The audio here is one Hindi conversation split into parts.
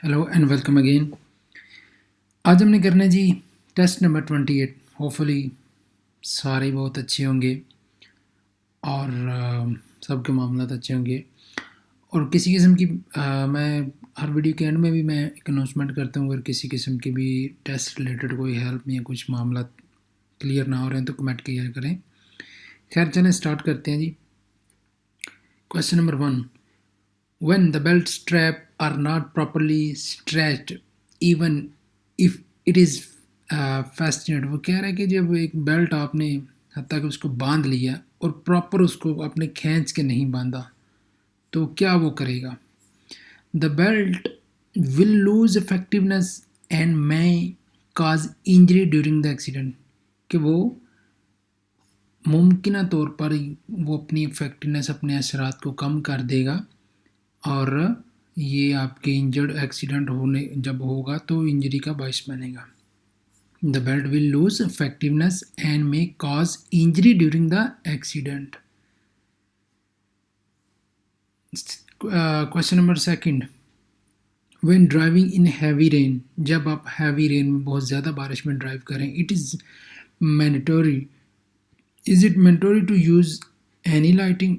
Hello and welcome again. आज हमने करना है जी टेस्ट नंबर 28। होपफुली सारे बहुत अच्छे होंगे और सबके मामला अच्छे होंगे। और किसी किस्म की मैं हर वीडियो के एंड में भी मैं एक अनाउंसमेंट करता हूँ, अगर किसी किस्म की भी टेस्ट रिलेटेड कोई हेल्प या कुछ मामला क्लियर ना हो रहे हैं तो कमेंट क्लियर करें। खैर चलें स्टार्ट करते हैं जी। Question number 1, when the belt strap are not properly stretched even if it is fastened। वो कह रहा है कि जब एक बेल्ट आपने हत्ता कि उसको बांध लिया और प्रॉपर उसको आपने खींच के नहीं बांधा तो क्या वो करेगा। The belt will lose effectiveness and may cause injury during the accident. कि वो मुमकिन तौर पर वो अपनी इफेक्टिवनेस अपने असरात को कम कर देगा और ये आपके इंजर्ड एक्सीडेंट होने जब होगा तो इंजरी का बायस बनेगा। The belt will lose effectiveness and may cause injury during the accident. Question number second, when driving in heavy rain, जब आप हैवी रेन में बहुत ज़्यादा बारिश में ड्राइव करें, it is mandatory, is it mandatory to use any lighting.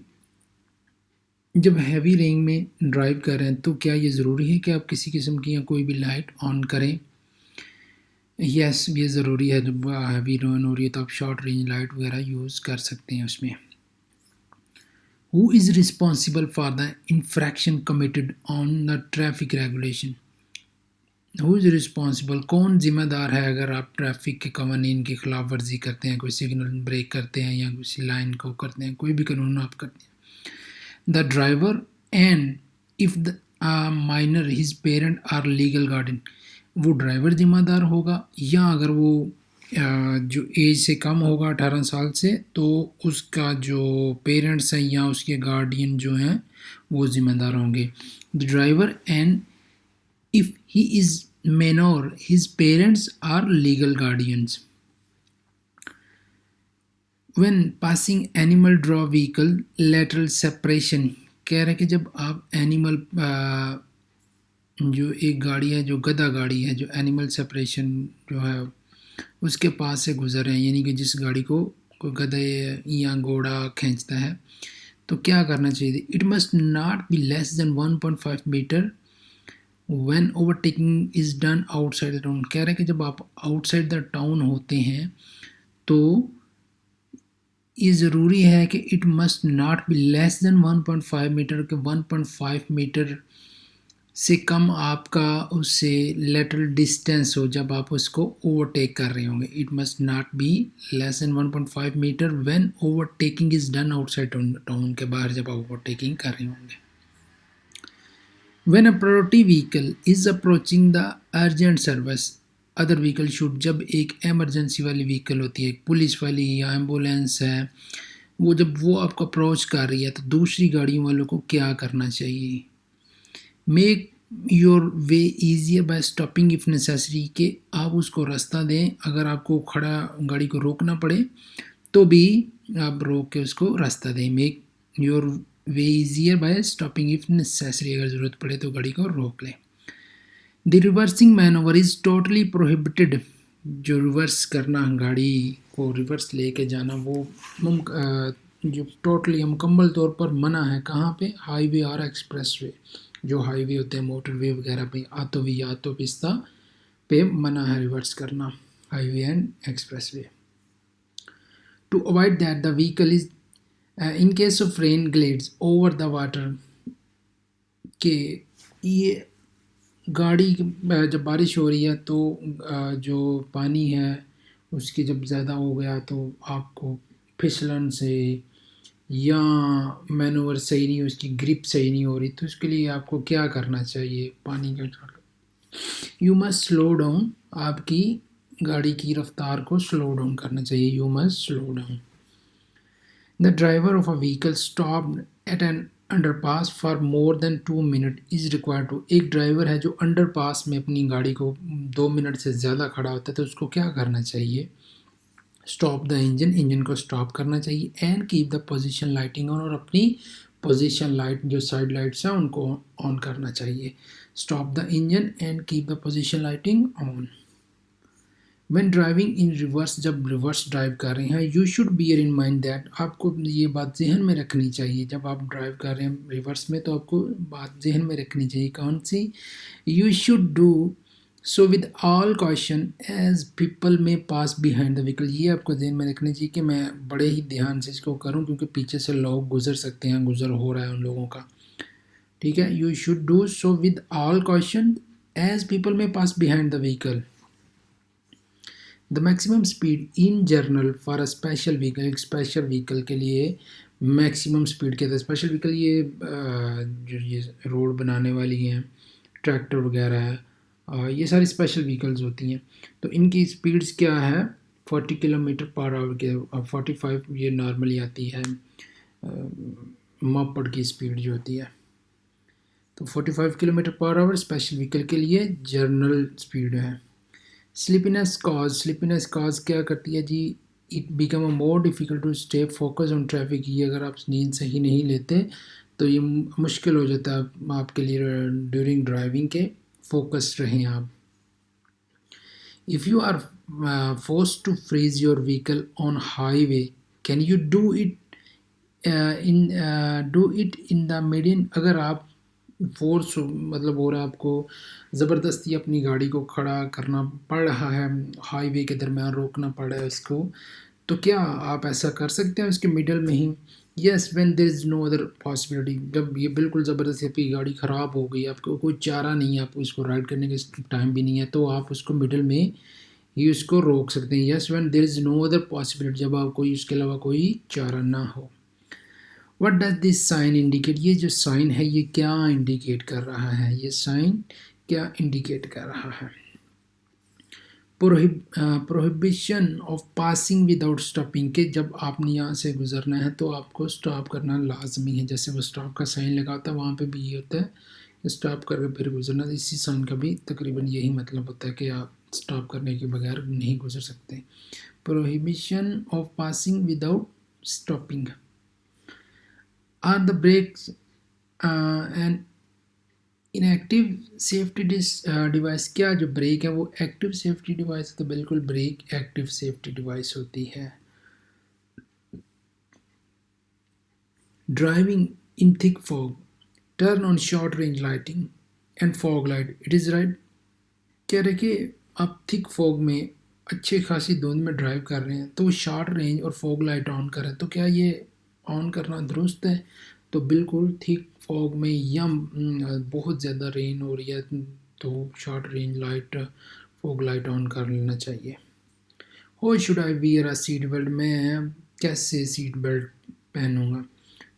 जब हैवी रेन में ड्राइव कर रहे हैं तो क्या ये ज़रूरी है कि आप किसी किस्म की या कोई भी लाइट ऑन करें। यस, ये ज़रूरी है। जब हैवी रेन हो रही है तो आप शॉर्ट रेंज लाइट वगैरह यूज़ कर सकते हैं उसमें। Who is responsible for the infarction committed on the traffic regulation. Who is responsible, कौन जिम्मेदार है अगर आप ट्रैफिक के कवानीन की खिलाफ वर्जी करते हैं, कोई सिग्नल ब्रेक करते हैं या किसी लाइन को करते हैं, कोई भी कानून आप करते हैं। The driver, and if the minor his parent are legal guardian। वो ड्राइवर जिम्मेदार होगा या अगर वो जो एज से कम होगा 18 साल से तो उसका जो पेरेंट्स हैं या उसके गार्डियन जो हैं वो जिम्मेदार होंगे। The driver and if he is minor his parents are legal guardians। when passing animal draw vehicle lateral separation, कह रहे हैं कि जब आप एनिमल जो एक गाड़ी है, जो गधा गाड़ी है, जो एनिमल सेपरेशन जो है उसके पास से गुजर रहे हैं, यानी कि जिस गाड़ी को कोई गधे या घोड़ा खींचता है तो क्या करना चाहिए। It must not be less than 1.5 metre when overtaking is done outside the town. कह रहे हैं कि जब आप आउटसाइड द टाउन होते हैं तो ये ज़रूरी है कि it must not be less than 1.5 metre के 1.5 मीटर से कम आपका उससे लेटरल डिस्टेंस हो जब आप उसको ओवरटेक कर रहे होंगे। It must not be less than 1.5 metre when overtaking is done outside town के बाहर जब आप ओवरटेकिंग कर रहे होंगे। When a priority vehicle is approaching the urgent service other vehicle should, जब एक एमरजेंसी वाली व्हीकल होती है, पुलिस वाली या एम्बुलेंस है, वो जब वो आपको अप्रोच कर रही है तो दूसरी गाड़ियों वालों को क्या करना चाहिए। Make your way easier by stopping if necessary, कि आप उसको रास्ता दें, अगर आपको खड़ा गाड़ी को रोकना पड़े तो भी आप रोक के उसको रास्ता दें। Make your way easier by stopping if necessary, अगर ज़रूरत पड़े तो गाड़ी को रोक लें। The reversing manoeuvre is totally prohibited, जो रिवर्स करना, गाड़ी को रिवर्स लेके जाना, वो जो टोटली मुकम्मल तौर पर मना है। कहाँ पे, हाईवे और एक्सप्रेस वे, जो हाईवे होते हैं मोटरवे वगैरह पे, ऑटो पिस्ता पे मना है रिवर्स करना, highway and expressway. To avoid that the vehicle is in case of rain glides over the water, के ये गाड़ी जब बारिश हो रही है तो जो पानी है उसकी जब ज़्यादा हो गया तो आपको फिसलन से या मैनोवर सही नहीं, उसकी ग्रिप सही नहीं हो रही, तो उसके लिए आपको क्या करना चाहिए। पानी का यू मस्ट स्लो डाउन, आपकी गाड़ी की रफ्तार को स्लो डाउन करना चाहिए। You must slow down. The driver of a vehicle stop at an underpass for more than 2 minute is required to, एक ड्राइवर है जो अंडरपास में अपनी गाड़ी को 2 मिनट से ज़्यादा खड़ा होता है तो उसको क्या करना चाहिए। स्टॉप द इंजन, इंजन को स्टॉप करना चाहिए। And keep the position lighting on, और अपनी पोजीशन लाइट जो साइड लाइट्स हैं उनको ऑन करना चाहिए। Stop the engine and keep the position lighting on. When driving in reverse, जब रिवर्स ड्राइव कर रहे हैं, you should bear in mind that, आपको ये बात जहन में रखनी चाहिए। जब आप ड्राइव कर रहे हैं रिवर्स में तो आपको बात जहन में रखनी चाहिए। कौन सी? You should do so with all caution as people may pass behind the vehicle. ये आपको ध्यान में रखनी चाहिए कि मैं बड़े ही ध्यान से इसको करूं क्योंकि पीछे से लोग गुजर सकते हैं, गुजर हो रहा है उन लोगों का। ठीक है, you should do so with all caution as people may pass behind the vehicle. The maximum speed in general for a special vehicle, एक स्पेशल व्हीकल के लिए मैक्सिमम स्पीड कहते हैं। स्पेशल व्हीकल ये जो ये रोड बनाने वाली हैं, ट्रैक्टर वगैरह है, ये सारी स्पेशल व्हीकल्स होती हैं। तो इनकी स्पीड्स क्या है? 40 किलोमीटर पर आवर के, 45 ये नॉर्मली आती है मोपेड की स्पीड जो होती है। तो 45 kilometre per hour special vehicle के लिए जर्नल स्पीड है। स्लीपीनेस कॉज क्या करती है जी? It become a more difficult to stay focus on traffic. ये अगर आप नींद सही नहीं लेते तो ये मुश्किल हो जाता है आपके लिए ड्यूरिंग ड्राइविंग के, फोकस रहें आप। If you are forced to freeze your vehicle on highway, can you do it in the median? अगर आप फोर्स मतलब हो रहा है आपको ज़बरदस्ती अपनी गाड़ी को खड़ा करना पड़ रहा है, हाईवे के दरमियान रोकना पड़ रहा है उसको, तो क्या आप ऐसा कर सकते हैं उसके मिडल में ही? Yes, when there is no other possibility, जब ये बिल्कुल ज़बरदस्ती आपकी गाड़ी ख़राब हो गई, आपको कोई चारा नहीं है, आपको इसको राइड करने का टाइम भी नहीं है, तो आप उसको मिडल में ही उसको रोक सकते हैं। Yes, when there is no other possibility, जब आप कोई इसके अलावा कोई चारा ना हो। What does this sign indicate? ये जो साइन है ये क्या इंडिकेट कर रहा है? ये साइन क्या इंडिकेट कर रहा है? Prohibition of passing without stopping, के जब आपने यहाँ से गुजरना है तो आपको स्टॉप करना लाजमी है। जैसे वो स्टॉप का साइन लगा होता है वहाँ पे भी ये होता है स्टॉप करके फिर गुजरना। तो इसी साइन का भी तकरीबन यही मतलब होता है कि आप स्टॉप करने के बगैर नहीं गुजर सकते। Prohibition of passing without stopping. Are the brakes and inactive safety device? क्या जो ब्रेक है वो एक्टिव सेफ्टी डिवाइस है? तो बिल्कुल ब्रेक एक्टिव सेफ्टी डिवाइस होती है। Driving in thick fog, turn on short range lighting and fog light, it is right. क्या देखिए आप थिक फॉग में अच्छी खासी धुंध में ड्राइव कर रहे हैं तो वो शॉर्ट रेंज और फॉग लाइट ऑन करें, तो क्या ये ऑन करना दुरुस्त है? तो बिल्कुल थिक फॉग में या बहुत ज़्यादा रेन हो रही है तो short range light, fog light on कर लेना चाहिए। How should I wear a seat belt, मैं कैसे सीट बेल्ट पहनूंगा?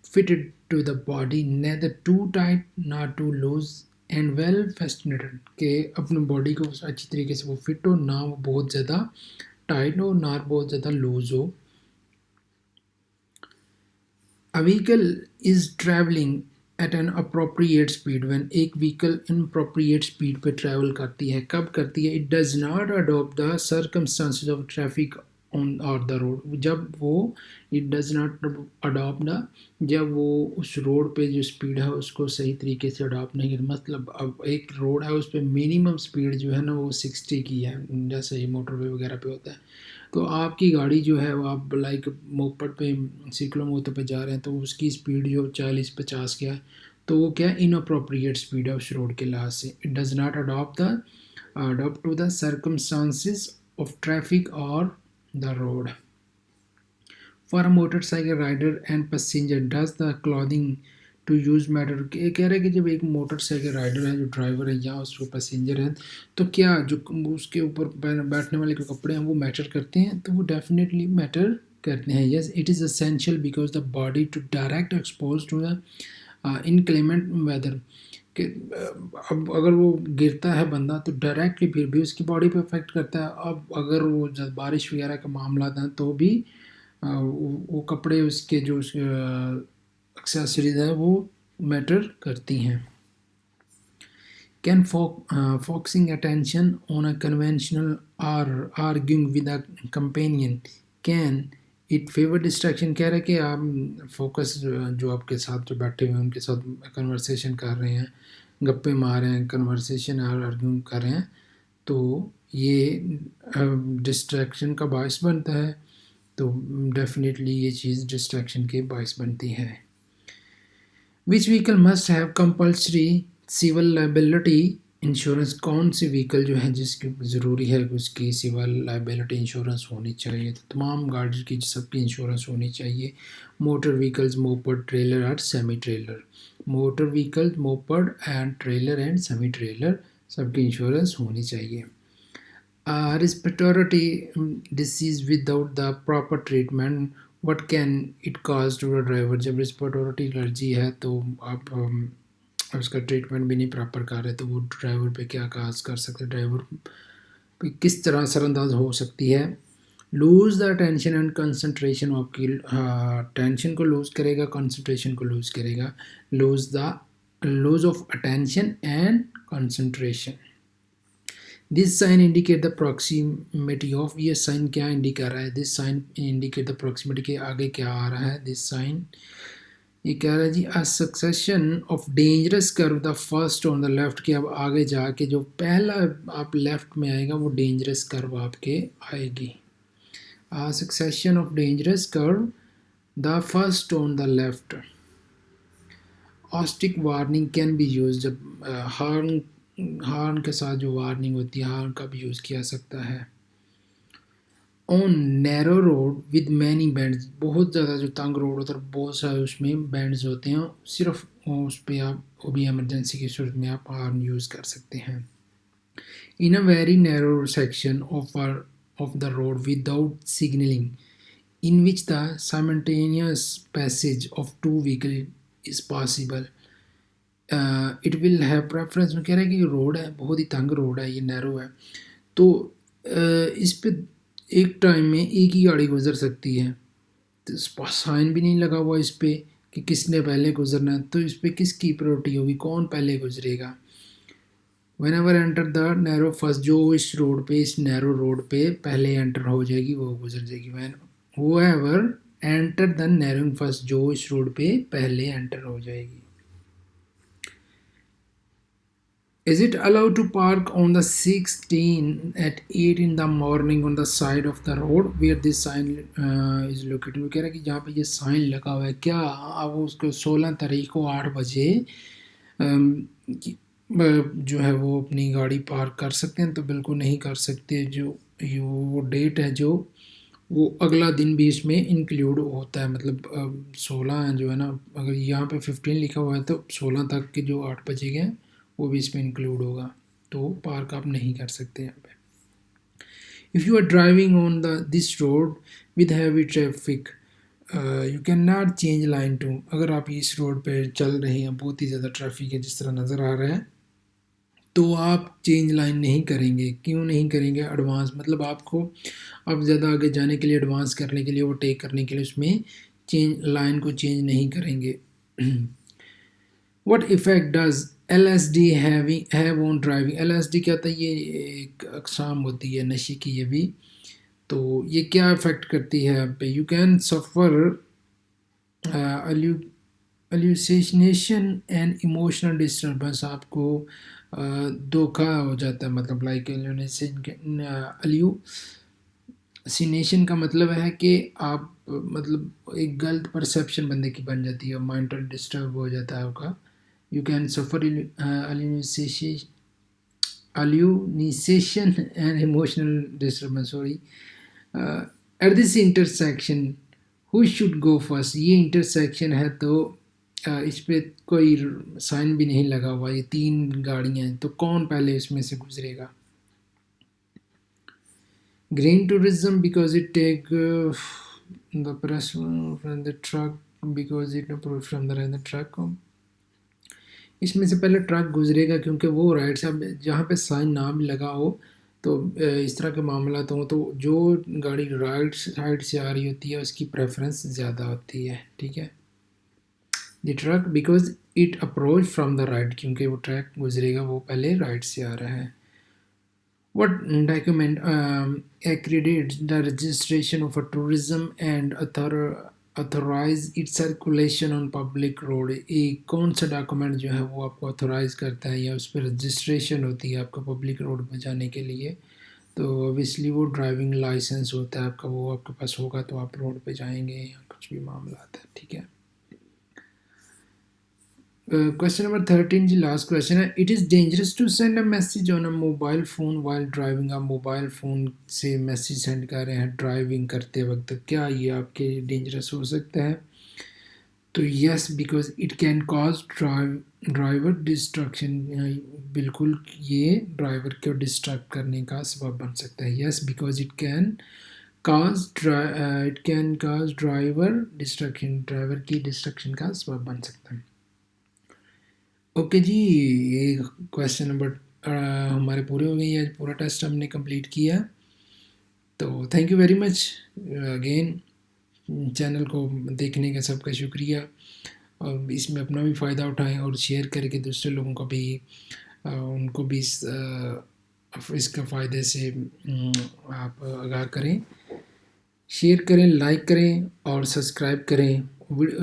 Fitted to the body, neither too tight not too loose and well fastened, के अपने बॉडी को अच्छी तरीके से वो फिट हो, ना वो बहुत ज़्यादा टाइट हो ना बहुत ज़्यादा लूज हो। A vehicle is traveling at an appropriate speed when एक vehicle inappropriate speed पे travel करती है, कब करती है? It does not adopt the circumstances of traffic on or the road, जब वो it does not adopt the, जब वो उस रोड पे जो स्पीड है उसको सही तरीके से अडॉप्ट नहीं करती। मतलब अब एक रोड है उस पर मिनिमम स्पीड जो है ना वो 60 की है, जैसे मोटरवे वगैरह पे होता है। तो आपकी गाड़ी जो है वो आप लाइक मोपड़ पे 80 किलोमीटर पे जा रहे हैं तो उसकी स्पीड जो 40-50 की है तो वो क्या इनअप्रोप्रिएट स्पीड है उस रोड के लिहाज से। It does not adopt to the circumstances of traffic और the road. For a motorcycle rider and passenger does the clothing to use matter, कह रहे हैं कि जब एक मोटरसाइकिल राइडर है जो ड्राइवर है या उसको पैसेंजर है तो क्या जो उसके ऊपर बैठने वाले के कपड़े हैं वो मैटर करते हैं? तो वो डेफिनेटली मैटर करते हैं। Yes, it is essential because the body to direct expose to the inclement weather, कि अब अगर वो गिरता है बंदा तो डायरेक्टली फिर भी उसकी बॉडी पे इफेक्ट करता है। अब अगर वो जब बारिश वगैरह का मामला था तो भी वो कपड़े उसके जो एक्सेसरीज है वो मैटर करती हैं। Can focusing attention on a conventional or arguing with a companion can it favour distraction कह रहा है कि आप फोकस जो आपके साथ जो बैठे हुए हैं उनके साथ कन्वर्सेशन कर रहे हैं, गप्पे मार रहे हैं, कन्वर्सेशन और आर्ग्यू कर रहे हैं, तो ये डिस्ट्रैक्शन का बायस बनता है। तो डेफिनेटली ये चीज़ डिस्ट्रैक्शन के बायस बनती है। Which vehicle must have compulsory civil liability insurance? कौन सी व्हीकल जो है जिसकी ज़रूरी है कि उसकी सिविल लाइबिलिटी इंश्योरेंस होनी चाहिए? तो तमाम गाड़ी की सबकी इंश्योरेंस होनी चाहिए। मोटर व्हीकल्स, मोपड, ट्रेलर और semi trailer. Motor vehicle, moped and trailer and semi trailer सबकी इंश्योरेंस होनी चाहिए। Respiratory disease without the proper treatment, what can it cause to the driver? जब respiratory एलर्जी है तो आप उसका ट्रीटमेंट भी नहीं प्रॉपर कर रहे तो वो ड्राइवर पे क्या काज कर सकते हैं, ड्राइवर पे किस तरह असरअंदाज हो सकती है। Lose the tension and concentration, आपकी टेंशन को लूज़ करेगा, कंसंट्रेशन को लूज़ करेगा। Lose of attention and concentration. This sign indicate the proximity of, ये साइन क्या इंडिकेट कर रहा है? This sign indicate the proximity के आगे क्या आ रहा है? दिस साइन ये कह रहा है जी a succession of dangerous curve the first on the left, कि अब आगे जाके जो पहला आप लेफ्ट में आएगा वो डेंजरस कर्व आपके आएगी। A succession of dangerous curve the first on the left. Acoustic warning can be use, जब हार्न के साथ जो वार्निंग होती है हार्न का भी यूज़ किया सकता है। On narrow road with many bands, बहुत ज़्यादा जो तंग रोड होता है बहुत सारे उसमें बैंड्स होते हैं, सिर्फ उस पर आप वो भी इमरजेंसी की सूरत में आप हार्न यूज़ कर सकते हैं। In a very narrow section of the road without signalling in which the simultaneous passage of two vehicles is possible, it will have preference में कह रहा है कि रोड है बहुत ही तंग रोड है, ये नैरो है, तो इस पे एक टाइम में एक ही गाड़ी गुजर सकती है, तो इस पर साइन भी नहीं लगा हुआ इस पे कि किसने पहले गुजरना है, तो इस पे किसकी प्रायोरिटी होगी, कौन पहले गुजरेगा। When ever enter the narrow first, जो इस रोड पे इस नैरो रोड पे पहले एंटर हो जाएगी वो गुजर जाएगी। वैन वो ever enter the narrow first, जो इस रोड पे पहले एंटर हो जाएगी। Is it allowed to park on the 16 at 8 in the morning on the side of the road where this sign is located? वो कह रहा है कि जहाँ पे ये साइन लगा हुआ है क्या आप उसको 16 तारीख को 8 बजे जो है वो अपनी गाड़ी पार्क कर सकते हैं? तो बिल्कुल नहीं कर सकते। जो वो डेट है जो वो अगला दिन भी इसमें इंक्लूड होता है, मतलब 16 जो है ना, अगर यहाँ पे 15 लिखा हुआ है तो 16 तक के जो 8 बजे के हैं वो भी इसमें इंक्लूड होगा, तो पार्क आप नहीं कर सकते यहाँ पे। If you are driving on the this road with heavy traffic you can not change line to, अगर आप इस रोड पे चल रहे हैं बहुत ही ज़्यादा ट्रैफिक है जिस तरह नज़र आ रहा है, तो आप चेंज लाइन नहीं करेंगे। क्यों नहीं करेंगे? एडवांस मतलब आपको अब ज़्यादा आगे जाने के लिए, एडवांस करने के लिए, ओवरटेक करने के लिए उसमें चेंज लाइन को चेंज नहीं करेंगे। What effect does LSD have on driving? LSD क्या होता है? ये एक अकसाम होती है नशे की, ये भी, तो ये क्या इफ़ेक्ट करती है आप पे? You can suffer hallucination and emotional disturbance, आपको धोखा हो जाता है, मतलब लाइक एल्यूसिनेशन का मतलब है कि आप मतलब एक गलत परसेप्शन बंदे की बन जाती है, मेंटल डिस्टर्ब हो जाता है आपका। You can suffer hallucination and emotional disturbance. Sorry. At this intersection, who should go first? ये intersection है तो इस पे कोई साइन भी नहीं लगा हुआ, ये 3 गाड़ियाँ हैं, तो कौन पहले इसमें से गुजरेगा? Green tourism because it take the press from the truck because it approach from the truck. इसमें से पहले ट्रक गुजरेगा क्योंकि वो राइट साइड जहाँ पे साइन ना भी लगा हो, तो इस तरह के मामला तो जो गाड़ी राइट साइड से आ रही होती है उसकी प्रेफरेंस ज़्यादा होती है, ठीक है। The truck because it approach from the right, क्योंकि वो ट्रक गुजरेगा वो पहले राइट से आ रहा है। What document accredits the registration of a tourism and authorize its circulation on public road? एक कौन सा डॉक्यूमेंट जो है वो आपको ऑथोराइज करता है या उस पर रजिस्ट्रेशन होती है आपका पब्लिक रोड पर जाने के लिए? तो ऑब्वियसली वो ड्राइविंग लाइसेंस होता है आपका, वो आपके पास होगा तो आप रोड पे जाएंगे या कुछ भी मामला आता है, ठीक है। क्वेश्चन नंबर 13 जी लास्ट क्वेश्चन है। It is dangerous to send a message on a mobile phone while driving. आप मोबाइल फ़ोन से मैसेज सेंड कर रहे हैं ड्राइविंग करते वक्त, क्या ये आपके डेंजरस हो सकता है? तो yes, because it can cost driver destruction. बिल्कुल ये ड्राइवर को डिस्ट्रैक्ट करने का सबब बन सकता है। Yes, because it can cost driver destruction, driver की डिस्ट्रक्शन का सबब बन सकता है। ओके जी, ये क्वेश्चन नंबर हमारे पूरे हो गए। आज पूरा टेस्ट हमने कंप्लीट किया, तो thank you very much again. Channel को देखने का सबका शुक्रिया, और इसमें अपना भी फ़ायदा उठाएं और शेयर करके दूसरे लोगों को भी उनको भी इसका फ़ायदे से आप आगाह करें। शेयर करें, लाइक करें और सब्सक्राइब करें।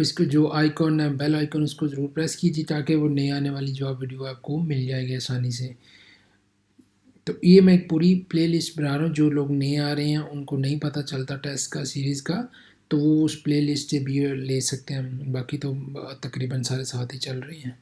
इसको जो आइकॉन है बेल आइकॉन, उसको ज़रूर प्रेस कीजिए ताकि वो नई आने वाली जो वीडियो आपको मिल जाएगी आसानी से। तो ये मैं एक पूरी प्लेलिस्ट बना रहा हूँ, जो लोग नए आ रहे हैं उनको नहीं पता चलता टेस्ट का सीरीज़ का, तो वो उस प्लेलिस्ट से भी ले सकते हैं। बाकी तो तकरीबन सारे साथ ही चल रही हैं।